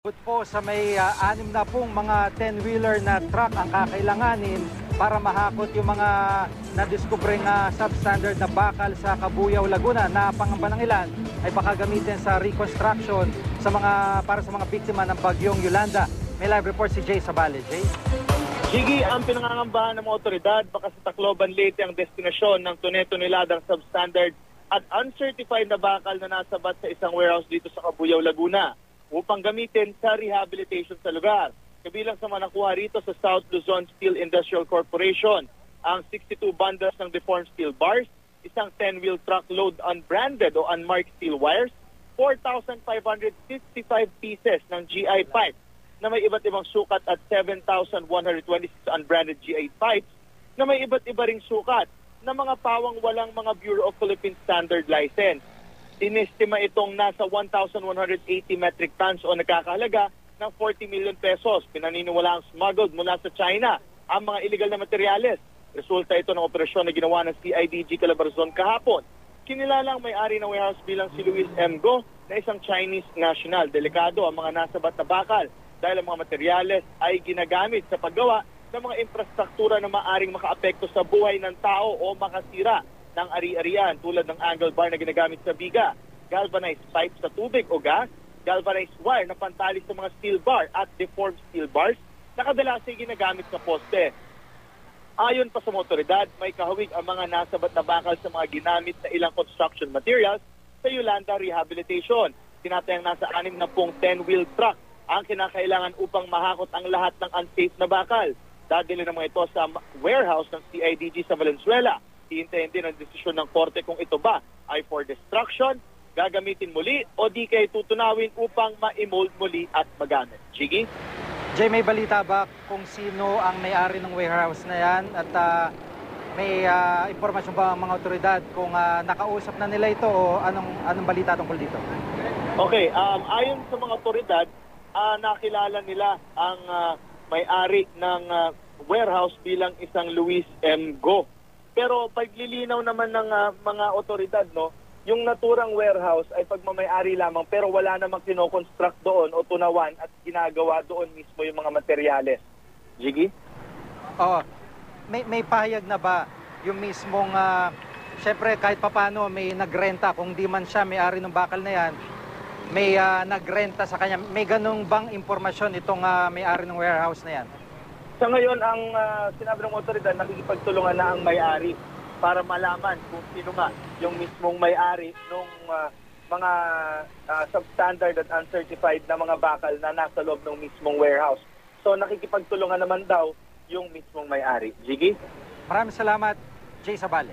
Bukod po sa may 6 na pong mga 10-wheeler na truck ang kakailanganin para mahakot yung mga nadiskubring substandard na bakal sa Cabuyao, Laguna na pangamba ng ilan ay baka gamitin sa reconstruction para sa mga biktima ng bagyong Yolanda. May live report si Jay Sabale. Jay? Sige, ang pinangangambahan ng mga otoridad baka sa Tacloban Leyte ang destinasyon ng tone-toneladang substandard at uncertified na bakal na nasabat sa isang warehouse dito sa Cabuyao, Laguna upang gamitin sa rehabilitation sa lugar. Kabilang sa mga nakuha rito sa South Luzon Steel Industrial Corporation, ang 62 bundles ng deformed steel bars, isang 10-wheel truck load unbranded o unmarked steel wires, 4,555 pieces ng GI pipe na may iba't ibang sukat at 7,126 unbranded GI pipes na may iba't iba ring sukat na mga pawang walang mga Bureau of Philippine Standard license. Inestima itong nasa 1,180 metric tons o nagkakahalaga ng 40 million pesos. Pinaniniwala ang smuggled mula sa China ang mga illegal na materyales. Resulta ito ng operasyon na ginawa ng CIDG Calabarzon kahapon. Kinilala ang may-ari ng warehouse bilang si Luis M. Go na isang Chinese national. Delikado ang mga nasabat na bakal dahil ang mga materyales ay ginagamit sa paggawa ng mga infrastruktura na maaring makaapekto sa buhay ng tao o makasira ng ari-arian tulad ng angle bar na ginagamit sa biga, galvanized pipe sa tubig o gas, galvanized wire na pantali sa mga steel bar at deformed steel bars na kadalas ay ginagamit sa poste. Ayon pa sa mga otoridad, may kahawig ang mga nasabat na bakal sa mga ginamit na ilang construction materials sa Yolanda Rehabilitation. Tinatayang nasa 6 na pong 10-wheel truck ang kinakailangan upang mahakot ang lahat ng unsafe na bakal. Dadali naman ito sa warehouse ng CIDG sa Valenzuela. Hihintayin din ang desisyon ng korte kung ito ba ay for destruction, gagamitin muli o di kay tutunawin upang ma-mold muli at magamit. Chigi? Jay, may balita ba kung sino ang may-ari ng warehouse na yan? At may impormasyon ba ang mga otoridad kung nakausap na nila ito o anong balita tungkol dito? Okay, ayon sa mga otoridad, nakilala nila ang may-ari ng warehouse bilang isang Luis M. Go. Pero paglilinaw naman ng mga otoridad, no, yung naturang warehouse ay pagmamay-ari lamang pero wala namang kinoconstruct doon o tunawan at ginagawa doon mismo yung mga materyales. Jiggy? Oo. May pahayag na ba yung mismong, syempre kahit papano may nagrenta, kung di man siya may-ari ng bakal na yan, may nagrenta sa kanya. May ganung bang impormasyon itong may-ari ng warehouse na yan? Sa ngayon, ang sinabi ng otoridad, nakikipagtulungan na ang may-ari para malaman kung sino nga yung mismong may-ari ng mga substandard at uncertified na mga bakal na nasa loob ng mismong warehouse. So nakikipagtulungan naman daw yung mismong may-ari. Jiggy? Maraming salamat, Jay Sabale.